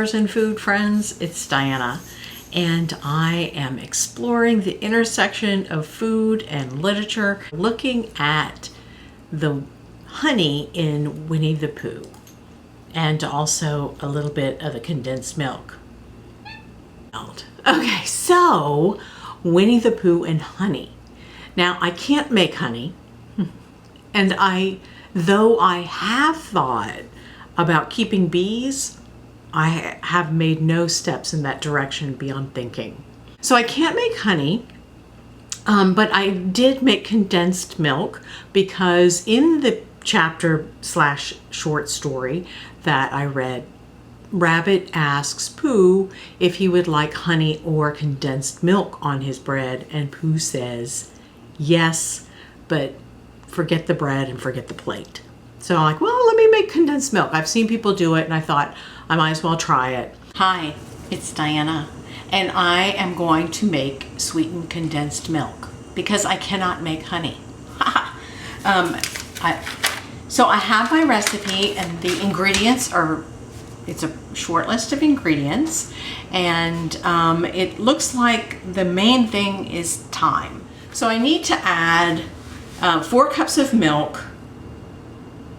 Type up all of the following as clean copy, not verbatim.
bears and food, friends. It's Diana, and I am exploring the intersection of food and literature, looking at the honey in Winnie-the-Pooh, and also a little bit of the condensed milk. Okay, so Winnie-the-Pooh and honey. Now, I can't make honey, and though I have thought about keeping bees, I have made no steps in that direction beyond thinking. So I can't make honey, but I did make condensed milk because in the chapter/short story that I read, Rabbit asks Pooh if he would like honey or condensed milk on his bread, and Pooh says yes, but forget the bread and forget the plate. So I'm like, well, let me make condensed milk. I've seen people do it and I thought I might as well try it. Hi, it's Diana, and I am going to make sweetened condensed milk because I cannot make honey. So I have my recipe, and the ingredients are, it's a short list of ingredients, and it looks like the main thing is thyme. So I need to add 4 cups of milk,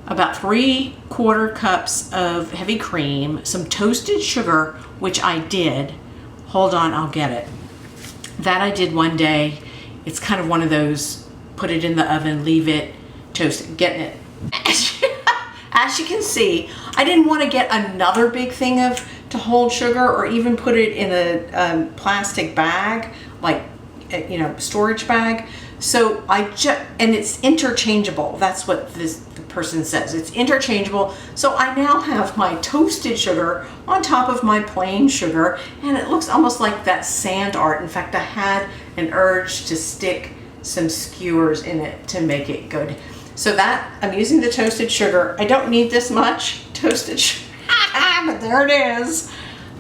about 3/4 cups of heavy cream, some toasted sugar, which I did. Hold on, I'll get it. That I did one day. It's kind of one of those, put it in the oven, leave it, toast it, getting it. As you can see, I didn't want to get another big thing to hold sugar, or even put it in a plastic bag, like, storage bag. So and it's interchangeable. That's what the person says. It's interchangeable. So I now have my toasted sugar on top of my plain sugar, and it looks almost like that sand art. In fact, I had an urge to stick some skewers in it to make it good. So that, I'm using the toasted sugar. I don't need this much toasted sugar, but there it is.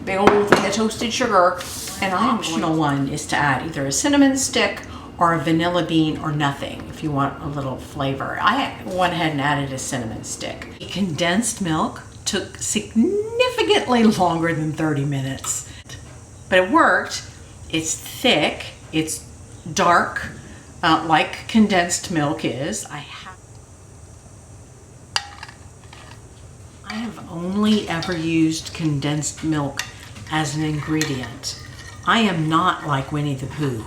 Big old thing of toasted sugar. And the optional one is to add either a cinnamon stick or a vanilla bean, or nothing if you want a little flavor. I went ahead and added a cinnamon stick. The condensed milk took significantly longer than 30 minutes, but it worked. It's thick, it's dark, like condensed milk is. I have only ever used condensed milk as an ingredient. I am not like Winnie-the-Pooh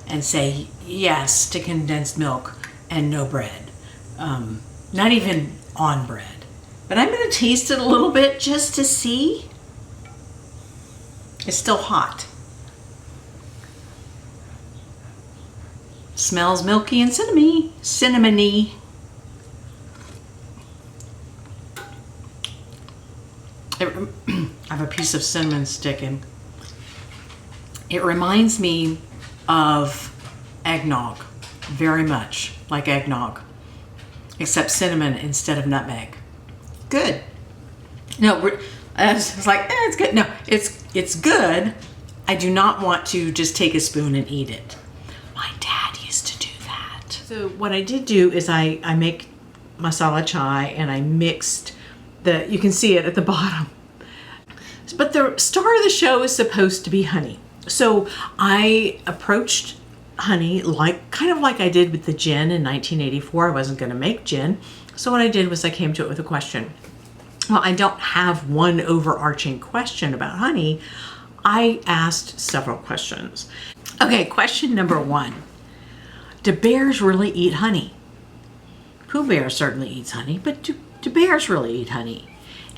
and say yes to condensed milk and no bread. Not even on bread. But I'm gonna taste it a little bit just to see. It's still hot. Smells milky and cinnamony. I have a piece of cinnamon stick, and it reminds me of eggnog, very much like eggnog, except cinnamon instead of nutmeg. Good. No, I was like, it's good. No, it's good. I do not want to just take a spoon and eat it. My dad used to do that. So what I did do is I make masala chai, and I mixed you can see it at the bottom. But the star of the show is supposed to be honey. So I approached honey kind of like I did with the gin in 1984. I wasn't going to make gin. So what I did was I came to it with a question. Well, I don't have one overarching question about honey. I asked several questions. Okay, question number 1. Do bears really eat honey? Pooh Bear certainly eats honey, but do bears really eat honey?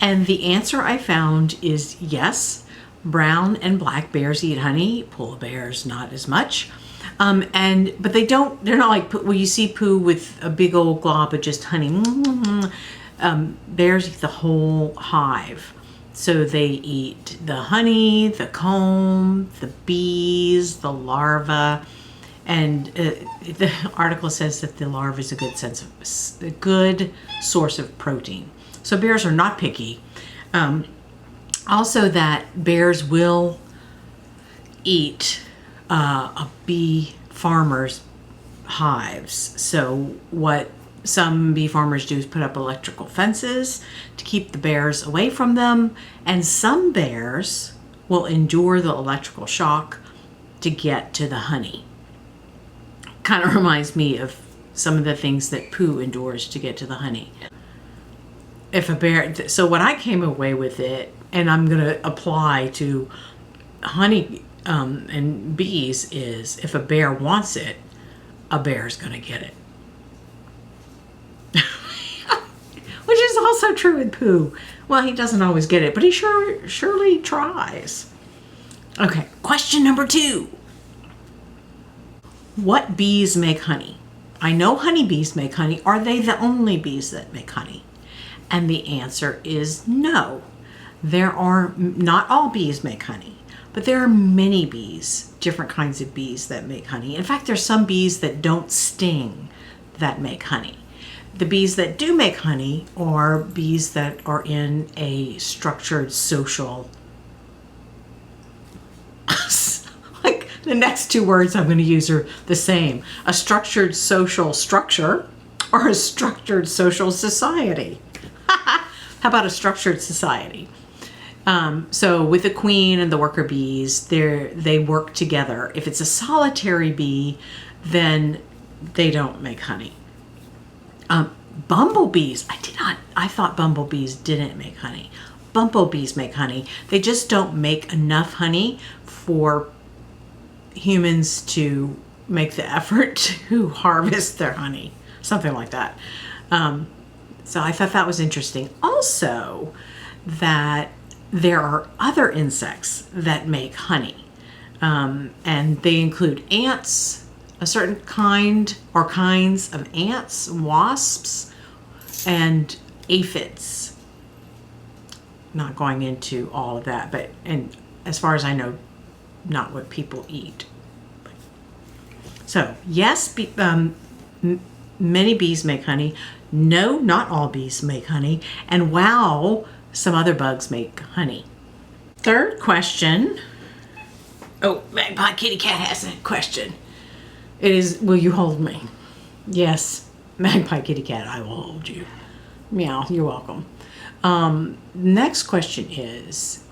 And the answer I found is yes. Brown and black bears eat honey. Polar bears not as much. But they're not like, well, you see Pooh with a big old glob of just honey. Bears eat the whole hive. So they eat the honey, the comb, the bees, the larva. And the article says that the larva is a good source of protein. So bears are not picky. Also, that bears will eat a bee farmer's hives. So what some bee farmers do is put up electrical fences to keep the bears away from them, and some bears will endure the electrical shock to get to the honey. Kind of reminds me of some of the things that Pooh endures to get to the honey. If a bear, so what I came away with it, and I'm going to apply to honey and bees, is if a bear wants it, a bear's going to get it. Which is also true with Pooh. Well, he doesn't always get it, but he surely tries. Okay, question number 2. What bees make honey? I know honeybees make honey. Are they the only bees that make honey? And the answer is no. There are, not all bees make honey, but there are many bees, different kinds of bees that make honey. In fact, there's some bees that don't sting that make honey. The bees that do make honey are bees that are in a structured social, like the next 2 words I'm going to use are the same. A structured social structure or a structured social society. How about a structured society? So with the queen and the worker bees, they work together. If it's a solitary bee, then they don't make honey. Bumblebees, I thought bumblebees didn't make honey. Bumblebees make honey. They just don't make enough honey for humans to make the effort to harvest their honey. Something like that. So I thought that was interesting. Also, that there are other insects that make honey. And they include ants, a certain kind or kinds of ants, wasps, and aphids. Not going into all of that, but and as far as I know, not what people eat. So yes, many bees make honey. No, not all bees make honey. And wow, some other bugs make honey. Third question. Oh, Magpie Kitty Cat has a question. It is, will you hold me? Yes, Magpie Kitty Cat, I will hold you. Meow, you're welcome. Next question is,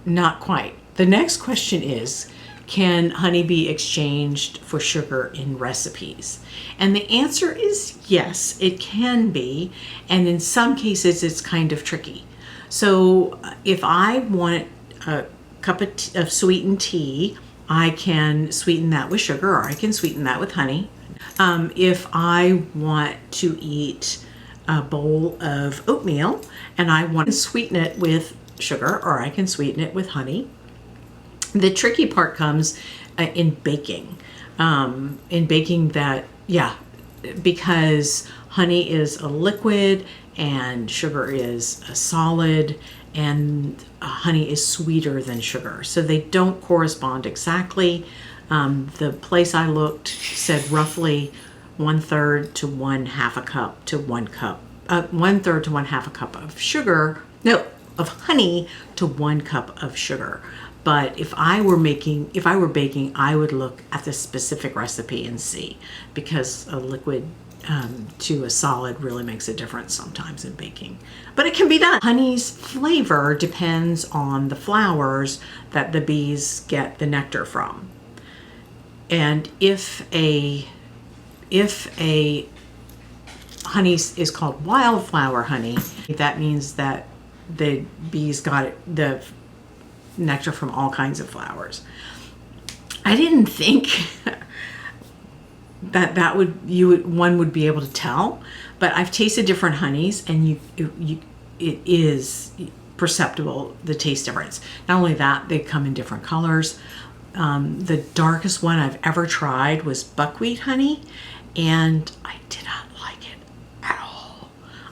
not quite. The next question is, can honey be exchanged for sugar in recipes? And the answer is yes, it can be. And in some cases, it's kind of tricky. So if I want a cup of sweetened tea, I can sweeten that with sugar, or I can sweeten that with honey. If I want to eat a bowl of oatmeal and I want to sweeten it with sugar, or I can sweeten it with honey. The tricky part comes in baking. Because honey is a liquid and sugar is a solid, and honey is sweeter than sugar. So they don't correspond exactly. The place I looked said roughly 1/3 to 1/2 a cup to 1 cup. 1/3 to 1/2 a cup of sugar, no, of honey to 1 cup of sugar. But if I were baking, I would look at the specific recipe and see, because a liquid to a solid really makes a difference sometimes in baking. But it can be done. Honey's flavor depends on the flowers that the bees get the nectar from. And if a honey is called wildflower honey, that means that the bees got the nectar from all kinds of flowers. I didn't think that one would be able to tell, but I've tasted different honeys, and it is perceptible, the taste difference. Not only that, they come in different colors. The darkest one I've ever tried was buckwheat honey, and I did not like it at all.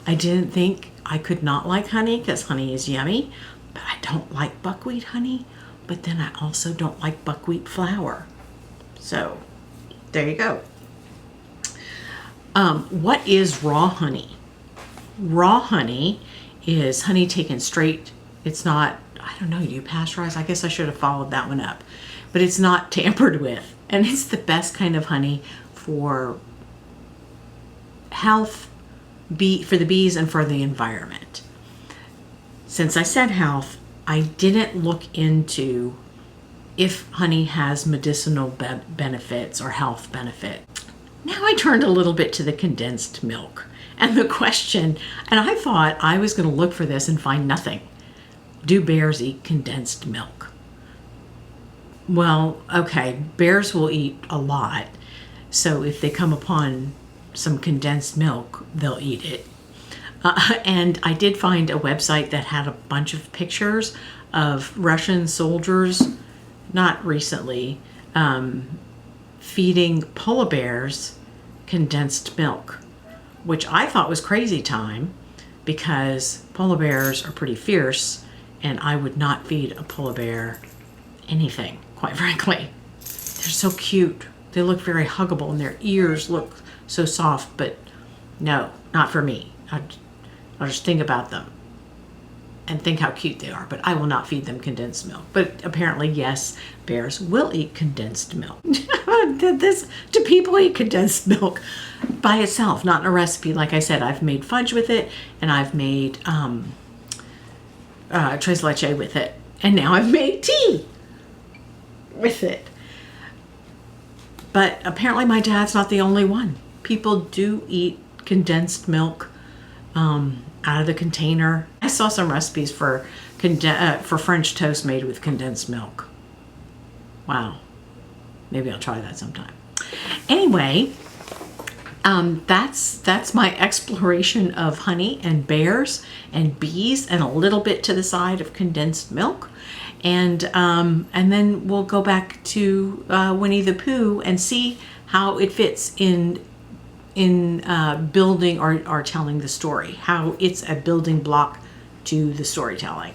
I didn't think I could not like honey, because honey is yummy, but I don't like buckwheat honey, but then I also don't like buckwheat flour. So there you go. What is raw honey? Raw honey is honey taken straight. It's not, I don't know, you pasteurize? I guess I should have followed that one up. But it's not tampered with. And it's the best kind of honey for health for the bees and for the environment. Since I said health, I didn't look into if honey has medicinal benefits or health benefit. Now I turned a little bit to the condensed milk and the question, and I thought I was going to look for this and find nothing. Do bears eat condensed milk? Well, okay, bears will eat a lot. So if they come upon some condensed milk, they'll eat it. And I did find a website that had a bunch of pictures of Russian soldiers, not recently, feeding polar bears condensed milk, which I thought was crazy time because polar bears are pretty fierce and I would not feed a polar bear anything, quite frankly. They're so cute. They look very huggable and their ears look so soft, but no, not for me. I'll just think about them and think how cute they are, but I will not feed them condensed milk. But apparently, yes, bears will eat condensed milk. Do people eat condensed milk by itself, not in a recipe? Like I said, I've made fudge with it, and I've made tres leche with it, and now I've made tea with it. But apparently my dad's not the only one. People do eat condensed milk out of the container. I saw some recipes for French toast made with condensed milk. Wow. Maybe I'll try that sometime. Anyway, that's my exploration of honey and bears and bees and a little bit to the side of condensed milk. And then we'll go back to Winnie-the-Pooh and see how it fits in building or telling the story, how it's a building block to the storytelling.